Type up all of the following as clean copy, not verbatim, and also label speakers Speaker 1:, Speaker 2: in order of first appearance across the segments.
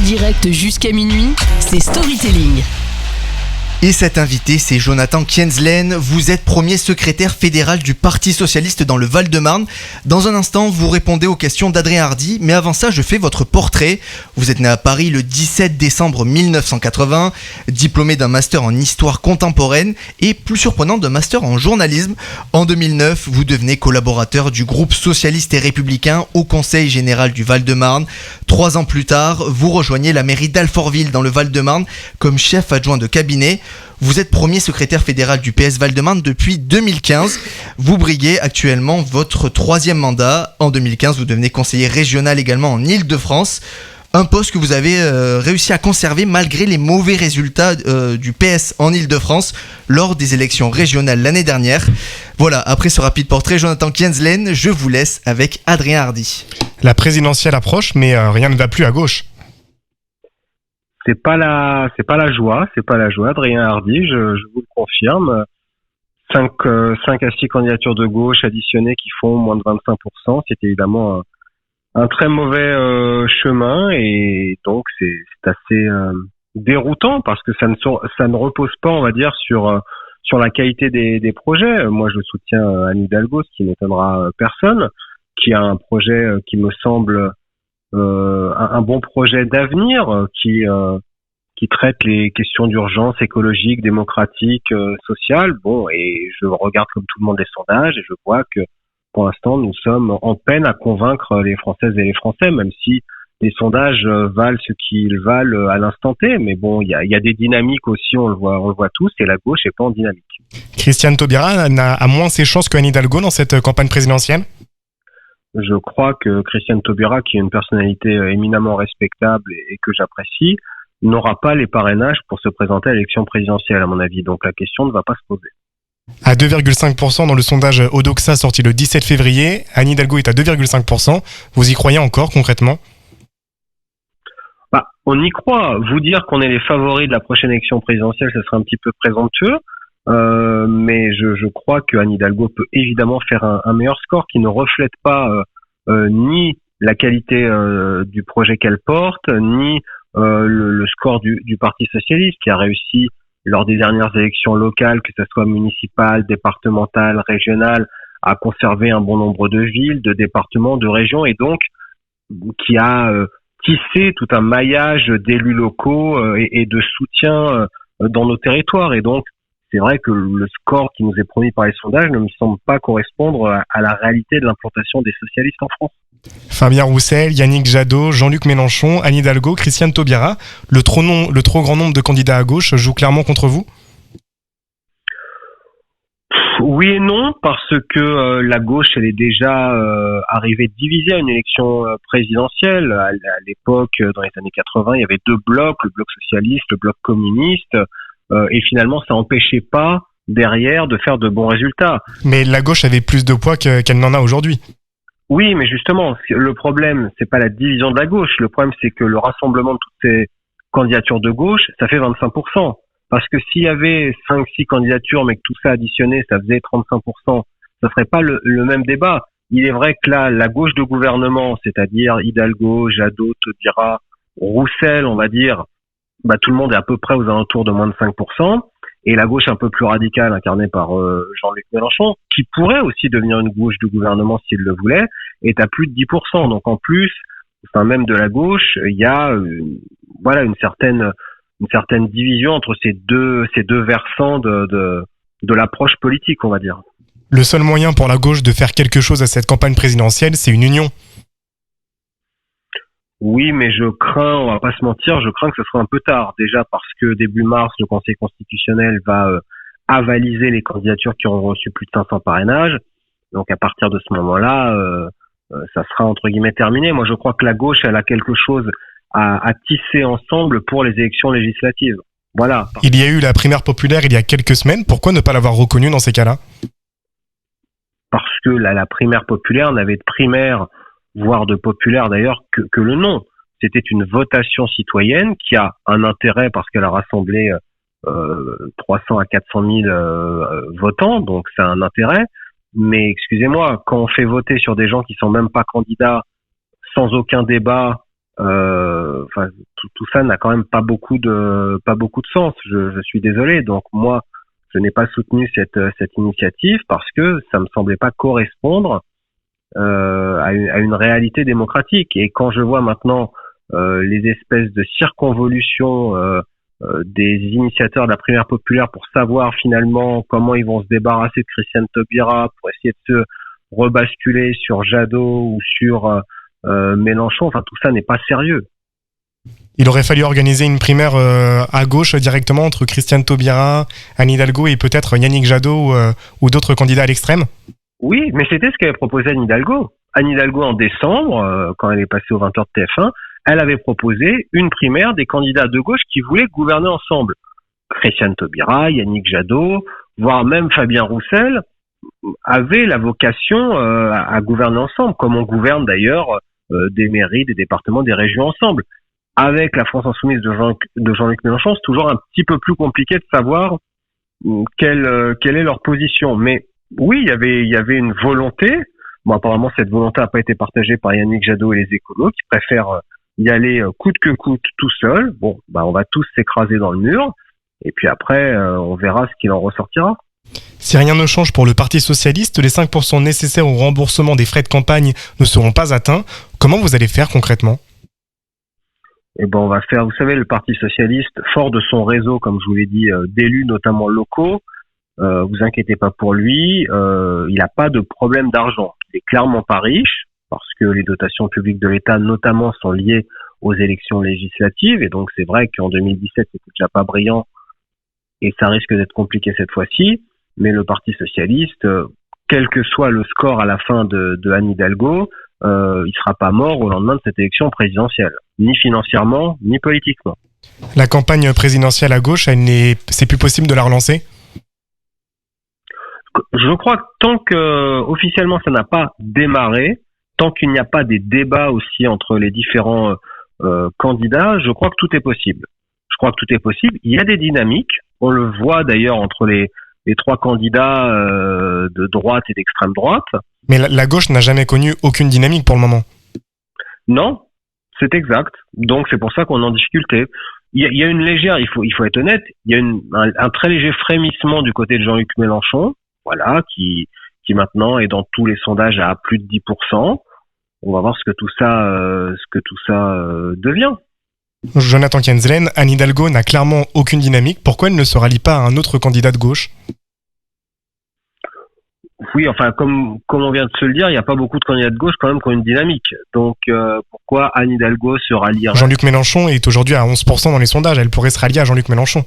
Speaker 1: direct jusqu'à minuit, c'est Storytelling.
Speaker 2: Et cet invité, c'est Jonathan Kienzlen. Vous êtes premier secrétaire fédéral du Parti Socialiste dans le Val-de-Marne. Dans un instant, vous répondez aux questions d'Adrien Hardy. Mais avant ça, je fais votre portrait. Vous êtes né à Paris le 17 décembre 1980, diplômé d'un master en histoire contemporaine et, plus surprenant, d'un master en journalisme. En 2009, vous devenez collaborateur du groupe socialiste et républicain au Conseil général du Val-de-Marne. 3 ans plus tard, vous rejoignez la mairie d'Alfortville dans le Val-de-Marne comme chef adjoint de cabinet. Vous êtes premier secrétaire fédéral du PS Val-de-Marne depuis 2015. Vous briguez actuellement votre 3e mandat. En 2015, vous devenez conseiller régional également en Île-de-France. Un poste que vous avez réussi à conserver malgré les mauvais résultats du PS en Île-de-France lors des élections régionales l'année dernière. Voilà, après ce rapide portrait, Jonathan Kienzlen, je vous laisse avec Adrien Hardy.
Speaker 3: La présidentielle approche, mais rien ne va plus à gauche.
Speaker 4: C'est pas la joie, Adrien Hardy, je vous le confirme. 5 à 6 candidatures de gauche additionnées qui font moins de 25%, c'est évidemment un très mauvais chemin et donc c'est assez déroutant parce que ça ne repose pas, on va dire, sur la qualité des projets. Moi, je soutiens Anne Hidalgo, ce qui n'étonnera personne, qui a un projet qui me semble un bon projet d'avenir qui traite les questions d'urgence écologique, démocratique, sociale. Bon, et je regarde comme tout le monde les sondages et je vois que pour l'instant nous sommes en peine à convaincre les Françaises et les Français, même si les sondages valent ce qu'ils valent à l'instant T. Mais bon, il y a des dynamiques aussi, on le voit tous, et la gauche est pas en dynamique.
Speaker 3: Christiane Taubira a moins ses chances qu'Anne Hidalgo dans cette campagne présidentielle.
Speaker 4: Je crois que Christiane Taubira, qui est une personnalité éminemment respectable et que j'apprécie, n'aura pas les parrainages pour se présenter à l'élection présidentielle, à mon avis. Donc la question ne va pas se poser.
Speaker 3: À 2,5% dans le sondage Odoxa sorti le 17 février, Anne Hidalgo est à 2,5%. Vous y croyez encore concrètement ?
Speaker 4: On y croit. Vous dire qu'on est les favoris de la prochaine élection présidentielle, ce serait un petit peu présomptueux. Mais je crois que Anne Hidalgo peut évidemment faire un meilleur score qui ne reflète pas ni la qualité du projet qu'elle porte, ni le score du Parti Socialiste qui a réussi lors des dernières élections locales, que ce soit municipales, départementales, régionales, à conserver un bon nombre de villes, de départements, de régions et donc qui a tissé tout un maillage d'élus locaux et de soutien dans nos territoires et donc c'est vrai que le score qui nous est promis par les sondages ne me semble pas correspondre à la réalité de l'implantation des socialistes en France.
Speaker 3: Fabien Roussel, Yannick Jadot, Jean-Luc Mélenchon, Anne Hidalgo, Christiane Taubira, le trop grand nombre de candidats à gauche joue clairement contre vous ?
Speaker 4: Oui et non, parce que la gauche, elle est déjà arrivée divisée à une élection présidentielle. À l'époque, dans les années 80, il y avait 2 blocs, le bloc socialiste, le bloc communiste. Et finalement, ça n'empêchait pas derrière de faire de bons résultats.
Speaker 3: Mais la gauche avait plus de poids qu'elle n'en a aujourd'hui.
Speaker 4: Oui, mais justement, le problème, c'est pas la division de la gauche. Le problème, c'est que le rassemblement de toutes ces candidatures de gauche, ça fait 25%. Parce que s'il y avait 5-6 candidatures, mais que tout ça additionné, ça faisait 35%, ça serait pas le même débat. Il est vrai que là, la gauche de gouvernement, c'est-à-dire Hidalgo, Jadot, Taubira, Roussel, on va dire, tout le monde est à peu près aux alentours de moins de 5%, et la gauche un peu plus radicale, incarnée par Jean-Luc Mélenchon, qui pourrait aussi devenir une gauche du gouvernement s'il le voulait, est à plus de 10%. Donc en plus, au sein même de la gauche, il y a une certaine division entre ces deux versants de l'approche politique, on va dire.
Speaker 3: Le seul moyen pour la gauche de faire quelque chose à cette campagne présidentielle, c'est une union.
Speaker 4: Oui, mais je crains, on va pas se mentir, je crains que ce soit un peu tard. Déjà parce que début mars, le Conseil constitutionnel va avaliser les candidatures qui auront reçu plus de 500 parrainages. Donc à partir de ce moment-là, ça sera entre guillemets terminé. Moi, je crois que la gauche, elle a quelque chose à tisser ensemble pour les élections législatives. Voilà.
Speaker 3: Il y a eu la primaire populaire il y a quelques semaines. Pourquoi ne pas l'avoir reconnue dans ces cas-là ?
Speaker 4: Parce que la primaire populaire n'avait de primaire voire de populaire d'ailleurs que le nom. C'était une votation citoyenne qui a un intérêt parce qu'elle a rassemblé 300 à 400 000 votants, donc ça a un intérêt. Mais excusez-moi, quand on fait voter sur des gens qui sont même pas candidats, sans aucun débat, enfin, tout ça n'a quand même pas beaucoup de sens. Je suis désolé. Donc moi, je n'ai pas soutenu cette initiative parce que ça me semblait pas correspondre à une réalité démocratique. Et quand je vois maintenant les espèces de circonvolutions des initiateurs de la primaire populaire pour savoir finalement comment ils vont se débarrasser de Christiane Taubira pour essayer de se rebasculer sur Jadot ou sur Mélenchon, enfin tout ça n'est pas sérieux.
Speaker 3: Il aurait fallu organiser une primaire à gauche directement entre Christiane Taubira, Anne Hidalgo et peut-être Yannick Jadot ou d'autres candidats à l'extrême.
Speaker 4: Oui, mais c'était ce qu'avait proposé Anne Hidalgo. Anne Hidalgo en décembre, quand elle est passée aux 20h de TF1, elle avait proposé une primaire des candidats de gauche qui voulaient gouverner ensemble. Christiane Taubira, Yannick Jadot, voire même Fabien Roussel avaient la vocation à gouverner ensemble, comme on gouverne d'ailleurs des mairies, des départements, des régions ensemble. Avec la France Insoumise de Jean-Luc Mélenchon, c'est toujours un petit peu plus compliqué de savoir quelle est leur position. Mais oui, il y avait une volonté. Bon, apparemment, cette volonté n'a pas été partagée par Yannick Jadot et les écolos, qui préfèrent y aller coûte que coûte tout seul. Bon, bah, on va tous s'écraser dans le mur. Et puis après, on verra ce qu'il en ressortira.
Speaker 3: Si rien ne change pour le Parti Socialiste, les 5% nécessaires au remboursement des frais de campagne ne seront pas atteints. Comment vous allez faire concrètement ?
Speaker 4: Eh ben, on va faire, vous savez, le Parti Socialiste, fort de son réseau, comme je vous l'ai dit, d'élus, notamment locaux, vous inquiétez pas pour lui, il n'a pas de problème d'argent. Il est clairement pas riche, parce que les dotations publiques de l'État, notamment, sont liées aux élections législatives, et donc c'est vrai qu'en 2017, c'était déjà pas brillant, et ça risque d'être compliqué cette fois-ci, mais le Parti Socialiste, quel que soit le score à la fin de Anne Hidalgo, il sera pas mort au lendemain de cette élection présidentielle, ni financièrement, ni politiquement.
Speaker 3: La campagne présidentielle à gauche, c'est plus possible de la relancer ?
Speaker 4: Je crois que tant que officiellement ça n'a pas démarré, tant qu'il n'y a pas des débats aussi entre les différents candidats, je crois que tout est possible. Je crois que tout est possible. Il y a des dynamiques. On le voit d'ailleurs entre les trois candidats de droite et d'extrême droite.
Speaker 3: Mais la gauche n'a jamais connu aucune dynamique pour le moment.
Speaker 4: Non, c'est exact. Donc c'est pour ça qu'on est en difficulté. Il y a une légère, il faut être honnête, il y a un très léger frémissement du côté de Jean-Luc Mélenchon, voilà, qui maintenant est dans tous les sondages à plus de 10%. On va voir ce que tout ça devient.
Speaker 3: Jonathan Kienzlen, Anne Hidalgo n'a clairement aucune dynamique. Pourquoi elle ne se rallie pas à un autre candidat de gauche ?
Speaker 4: Oui, enfin, comme on vient de se le dire, il n'y a pas beaucoup de candidats de gauche quand même qui ont une dynamique. Donc, pourquoi Anne Hidalgo se rallierait ?
Speaker 3: Jean-Luc Mélenchon est aujourd'hui à 11% dans les sondages. Elle pourrait se rallier à Jean-Luc Mélenchon.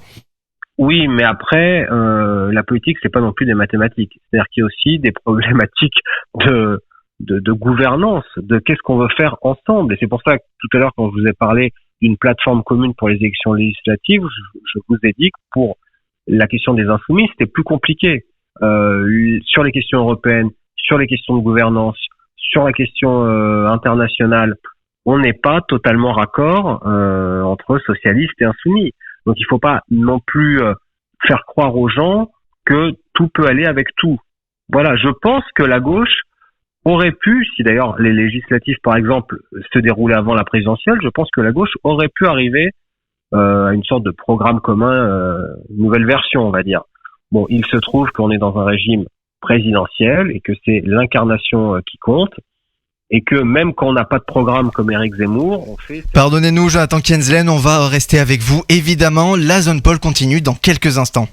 Speaker 4: Oui, mais après, la politique, c'est pas non plus des mathématiques. C'est-à-dire qu'il y a aussi des problématiques de gouvernance, de qu'est-ce qu'on veut faire ensemble. Et c'est pour ça que tout à l'heure, quand je vous ai parlé d'une plateforme commune pour les élections législatives, je vous ai dit que pour la question des insoumis, c'était plus compliqué. Sur les questions européennes, sur les questions de gouvernance, sur la question internationale, on n'est pas totalement raccord entre socialistes et insoumis. Donc il faut pas non plus faire croire aux gens que tout peut aller avec tout. Voilà, je pense que la gauche aurait pu, si d'ailleurs les législatives par exemple se déroulaient avant la présidentielle, je pense que la gauche aurait pu arriver à une sorte de programme commun, nouvelle version on va dire. Bon, il se trouve qu'on est dans un régime présidentiel et que c'est l'incarnation qui compte et que même quand on n'a pas de programme comme Éric Zemmour, on fait...
Speaker 2: Pardonnez-nous Jonathan Kienzlen, on va rester avec vous évidemment. La Zone Paul continue dans quelques instants.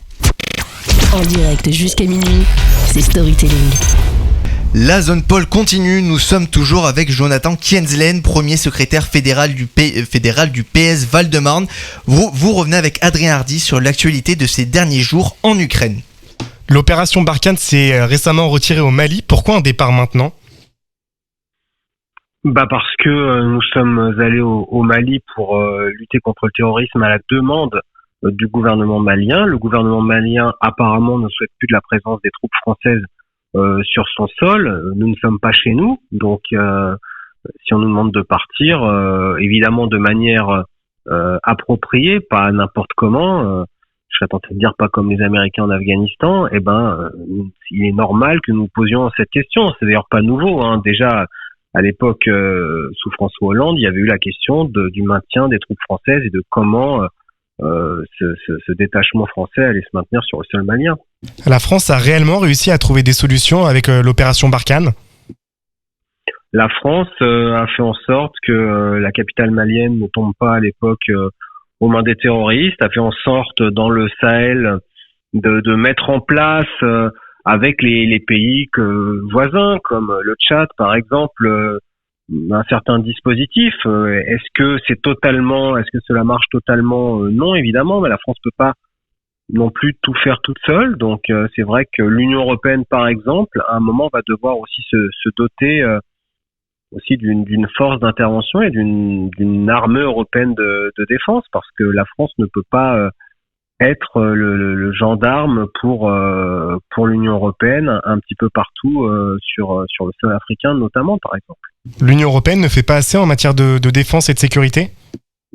Speaker 1: En direct jusqu'à minuit, c'est Storytelling.
Speaker 2: La Zone Paul continue, nous sommes toujours avec Jonathan Kienzlen, premier secrétaire fédéral du PS Val-de-Marne. Vous revenez avec Adrien Hardy sur l'actualité de ces derniers jours en Ukraine.
Speaker 3: L'opération Barkhane s'est récemment retirée au Mali. Pourquoi un départ maintenant ?
Speaker 4: Parce que nous sommes allés au Mali pour lutter contre le terrorisme à la demande du gouvernement malien. Le gouvernement malien apparemment ne souhaite plus de la présence des troupes françaises sur son sol. Nous ne sommes pas chez nous, donc si on nous demande de partir, évidemment de manière appropriée, pas n'importe comment, je serais tenté de dire pas comme les Américains en Afghanistan, il est normal que nous posions cette question. C'est d'ailleurs pas nouveau, hein. Déjà à l'époque sous François Hollande, il y avait eu la question du maintien des troupes françaises et de comment ce détachement français allait se maintenir sur le sol malien.
Speaker 3: La France a réellement réussi à trouver des solutions avec l'opération Barkhane.
Speaker 4: La France a fait en sorte que la capitale malienne ne tombe pas à l'époque aux mains des terroristes, a fait en sorte dans le Sahel de mettre en place avec les pays voisins comme le Tchad par exemple un certain dispositif. Est-ce que cela marche totalement? Non, évidemment, mais la France peut pas non plus tout faire toute seule. Donc c'est vrai que l'Union européenne par exemple à un moment va devoir aussi se doter aussi d'une force d'intervention et d'une armée européenne de défense, parce que la France ne peut pas être le gendarme pour l'Union européenne un petit peu partout sur le sol africain notamment par exemple.
Speaker 3: L'Union européenne ne fait pas assez en matière de défense et de sécurité?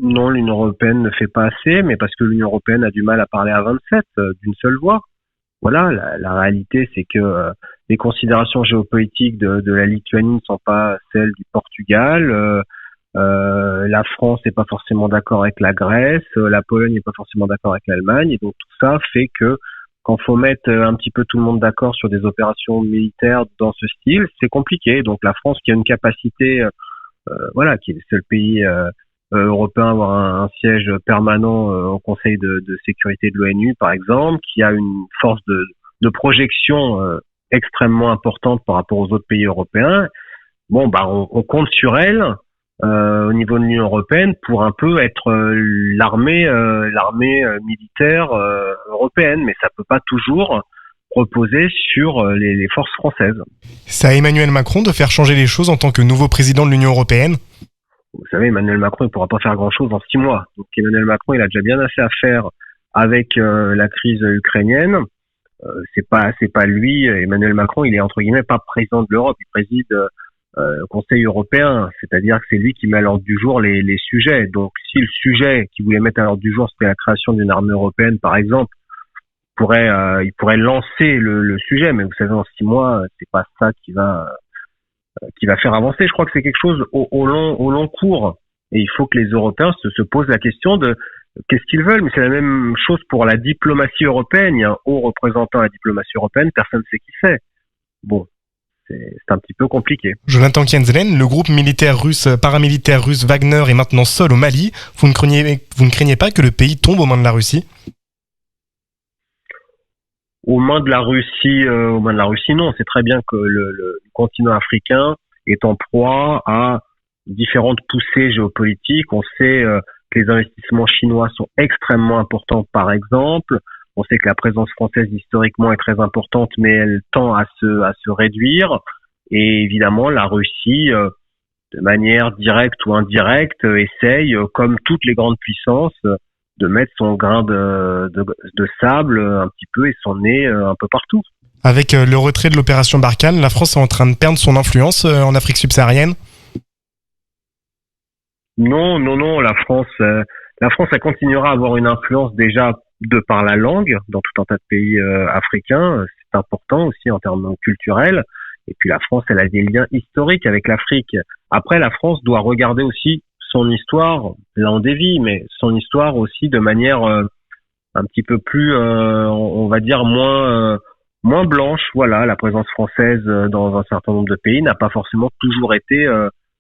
Speaker 4: Non, l'Union européenne ne fait pas assez, mais parce que l'Union européenne a du mal à parler à 27 d'une seule voix. Voilà, la réalité, c'est que les considérations géopolitiques de la Lituanie ne sont pas celles du Portugal. La France n'est pas forcément d'accord avec la Grèce, la Pologne n'est pas forcément d'accord avec l'Allemagne, et donc tout ça fait que quand faut mettre un petit peu tout le monde d'accord sur des opérations militaires dans ce style, c'est compliqué. Donc la France, qui a une capacité, qui est le seul pays européen à avoir un siège permanent au Conseil de sécurité de l'ONU, par exemple, qui a une force de projection extrêmement importante par rapport aux autres pays européens. Bon, on compte sur elle au niveau de l'Union européenne pour un peu être l'armée militaire européenne, mais ça peut pas toujours reposer sur les forces françaises.
Speaker 3: C'est à Emmanuel Macron de faire changer les choses en tant que nouveau président de l'Union européenne?
Speaker 4: Vous savez, Emmanuel Macron, il pourra pas faire grand-chose en 6 mois. Donc Emmanuel Macron, il a déjà bien assez à faire avec la crise ukrainienne. C'est pas lui, Emmanuel Macron, il est entre guillemets pas président de l'Europe, il préside le Conseil européen, c'est-à-dire que c'est lui qui met à l'ordre du jour les sujets. Donc si le sujet qu'il voulait mettre à l'ordre du jour, c'était la création d'une armée européenne, par exemple, il pourrait lancer le sujet, mais vous savez, en 6 mois, c'est pas ça qui va faire avancer. Je crois que c'est quelque chose au long cours, et il faut que les Européens se posent la question de qu'est-ce qu'ils veulent. Mais c'est la même chose pour la diplomatie européenne. Il y a un haut représentant à la diplomatie européenne, personne ne sait qui c'est. Bon, c'est un petit peu compliqué.
Speaker 3: Jonathan Kienzlen, le groupe paramilitaire russe Wagner est maintenant seul au Mali. Vous ne craignez pas que le pays tombe aux mains de la Russie?
Speaker 4: Aux mains de la Russie, non. C'est très bien que le continent africain est en proie à différentes poussées géopolitiques. On sait que les investissements chinois sont extrêmement importants, par exemple. On sait que la présence française historiquement est très importante, mais elle tend à se réduire. Et évidemment, la Russie, de manière directe ou indirecte, essaye, comme toutes les grandes puissances, de mettre son grain de sable un petit peu et son nez un peu partout.
Speaker 3: Avec le retrait de l'opération Barkhane, la France est en train de perdre son influence en Afrique subsaharienne?
Speaker 4: Non, la France, elle continuera à avoir une influence déjà de par la langue dans tout un tas de pays africains. C'est important aussi en termes culturels. Et puis la France, elle a des liens historiques avec l'Afrique. Après, la France doit regarder aussi son histoire, là on dévie, mais son histoire aussi de manière un petit peu plus, on va dire moins blanche. Voilà, la présence française dans un certain nombre de pays n'a pas forcément toujours été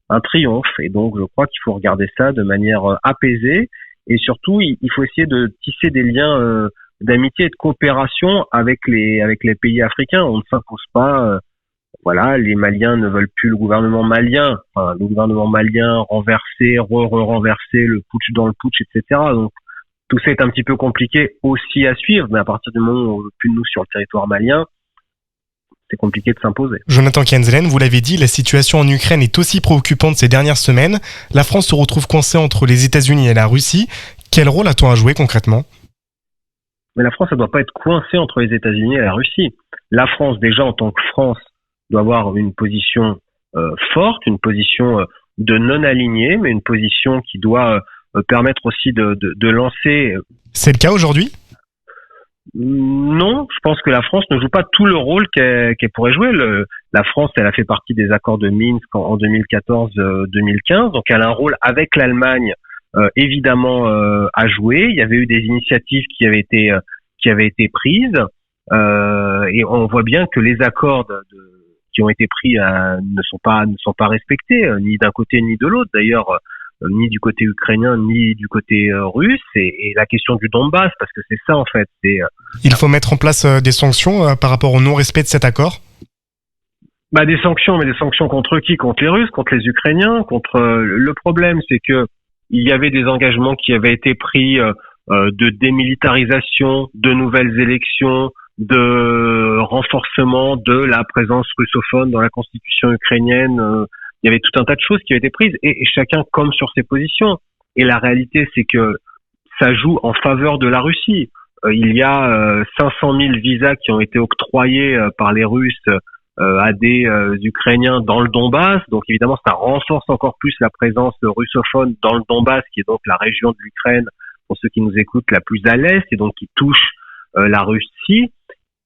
Speaker 4: un triomphe, et donc je crois qu'il faut regarder ça de manière apaisée, et surtout il faut essayer de tisser des liens d'amitié et de coopération avec les pays africains. On ne s'impose pas. Voilà, les Maliens ne veulent plus le gouvernement malien. Enfin, le gouvernement malien renversé, renversé, le putsch dans le putsch, etc. Donc, tout ça est un petit peu compliqué aussi à suivre, mais à partir du moment où on ne veut plus de nous sur le territoire malien, c'est compliqué de s'imposer.
Speaker 3: Jonathan Kienzlen, vous l'avez dit, la situation en Ukraine est aussi préoccupante ces dernières semaines. La France se retrouve coincée entre les États-Unis et la Russie. Quel rôle a-t-on à jouer concrètement?
Speaker 4: Mais la France, elle doit pas être coincée entre les États-Unis et la Russie. La France, déjà, en tant que France, doit avoir une position forte, une position de non-aligné, mais une position qui doit permettre aussi de lancer...
Speaker 3: C'est le cas aujourd'hui?
Speaker 4: Non, je pense que la France ne joue pas tout le rôle qu'elle pourrait jouer. La France, elle a fait partie des accords de Minsk en 2014-2015, donc elle a un rôle avec l'Allemagne évidemment à jouer. Il y avait eu des initiatives qui avaient été prises, et on voit bien que les accords qui ont été pris ne sont pas respectés, ni d'un côté ni de l'autre. D'ailleurs, ni du côté ukrainien ni du côté russe, et la question du Donbass, parce que c'est ça en fait.
Speaker 3: Il faut mettre en place des sanctions par rapport au non-respect de cet accord.
Speaker 4: Des sanctions, mais des sanctions contre qui? Contre les Russes, contre les Ukrainiens, contre. Le problème, c'est que il y avait des engagements qui avaient été pris de démilitarisation, de nouvelles élections, de renforcement de la présence russophone dans la constitution ukrainienne. Il y avait tout un tas de choses qui avaient été prises, et chacun comme sur ses positions. Et la réalité, c'est que ça joue en faveur de la Russie. Il y a 500 000 visas qui ont été octroyés par les Russes à des Ukrainiens dans le Donbass. Donc évidemment, ça renforce encore plus la présence russophone dans le Donbass, qui est donc la région de l'Ukraine, pour ceux qui nous écoutent, la plus à l'est, et donc qui touche la Russie.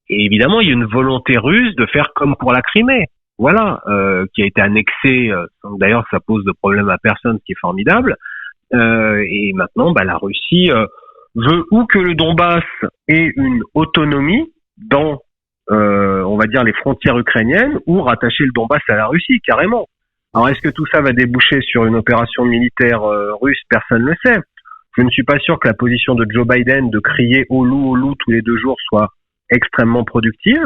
Speaker 4: Et évidemment, il y a une volonté russe de faire comme pour la Crimée. Voilà, qui a été annexée. D'ailleurs, ça pose de problème à personne, ce qui est formidable. Et maintenant, la Russie veut ou que le Donbass ait une autonomie dans on va dire les frontières ukrainiennes, ou rattacher le Donbass à la Russie, carrément. Alors est-ce que tout ça va déboucher sur une opération militaire russe? Personne ne le sait. Je ne suis pas sûr que la position de Joe Biden de crier au loup tous les 2 jours soit extrêmement productive.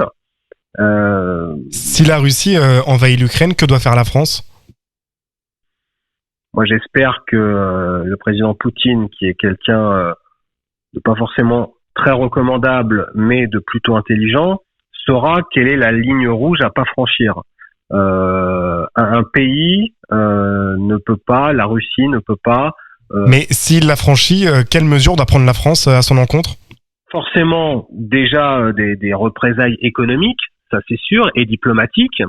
Speaker 3: Si la Russie envahit l'Ukraine, que doit faire la France?
Speaker 4: Moi, j'espère que le président Poutine, qui est quelqu'un de pas forcément très recommandable, mais de plutôt intelligent, saura quelle est la ligne rouge à pas franchir. Un pays ne peut pas, la Russie ne peut pas.
Speaker 3: Mais s'il l'a franchit, quelles mesures doit prendre la France à son encontre?
Speaker 4: Forcément, déjà des représailles économiques, ça c'est sûr, et diplomatiques.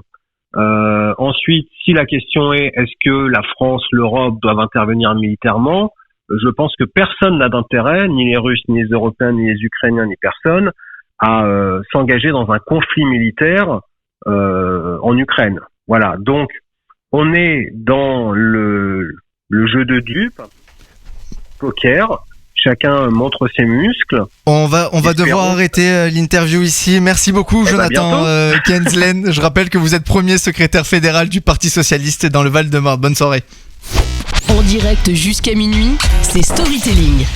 Speaker 4: Ensuite, si la question est-ce que la France, l'Europe doivent intervenir militairement, je pense que personne n'a d'intérêt, ni les Russes, ni les Européens, ni les Ukrainiens, ni personne, à s'engager dans un conflit militaire en Ukraine. Voilà, donc on est dans le jeu de dupes, poker. Chacun montre ses muscles.
Speaker 2: On va devoir arrêter l'interview ici. Merci beaucoup, Jonathan Kienzlen. Je rappelle que vous êtes premier secrétaire fédéral du Parti Socialiste dans le Val-de-Marne. Bonne soirée.
Speaker 1: En direct jusqu'à minuit, c'est Storytelling.